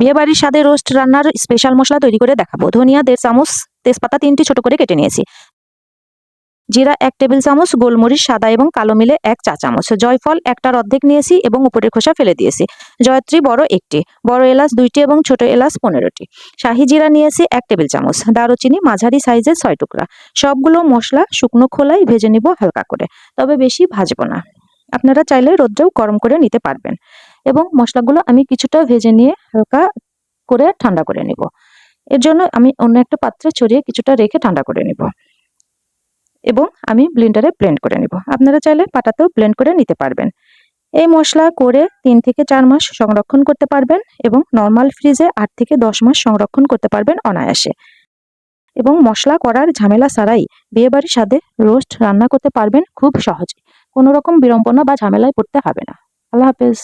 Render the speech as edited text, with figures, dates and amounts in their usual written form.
বিয়েবাড়ির স্বাদে রোস্ট রান্নার স্পেশাল মশলা তৈরি করে দেখাবো। ধনিয়া 1.5 চামচ, তেজপাতা 3টি ছোট করে কেটে নিয়েছি, জিরা 1 টেবিল চামচ, গোলমরিচ সাদা এবং কালো মিলে 1 চা চামচ, জয়ফল 1টার অর্ধেক নিয়েছি এবং উপরের খোসা ফেলে দিয়েছি, জয়ত্রী বড় 1টি, বড় এলাচ 2টি এবং ছোট এলাচ 15টি, শাহি জিরা নিয়েছি 1 টেবিল চামচ, দারুচিনি মাঝারি সাইজের 6 টুকরা। সবগুলো মশলা শুকনো খোলায় ভেজে নিব হালকা করে, তবে বেশি ভাজবো না। আপনারা চাইলে রোদ্রেও গরম করে নিতে পারবেন। এবং মশলাগুলো আমি কিছুটা ভেজে নিয়ে হালকা করে ঠান্ডা করে নিব। এর জন্য আমি অন্য একটা পাত্রে ছড়িয়ে কিছুটা রেখে ঠান্ডা করে নিব এবং আমি ব্লেন্ডারে ব্লেন্ড করে নিব। আপনারা চাইলে পাটাতেও ব্লেন্ড করে নিতে পারবেন। এই মশলা করে 3 থেকে 4 মাস সংরক্ষণ করতে পারবেন এবং নরমাল ফ্রিজে 8 থেকে 10 মাস সংরক্ষণ করতে পারবেন অনায়াসে। এবং মশলা করার ঝামেলা ছাড়াই বিয়েবাড়ির স্বাদে রোস্ট রান্না করতে পারবেন খুব সহজে। কোনো রকম বিড়ম্বনা বা ঝামেলায় পড়তে হবে না। আল্লাহ হাফেজ।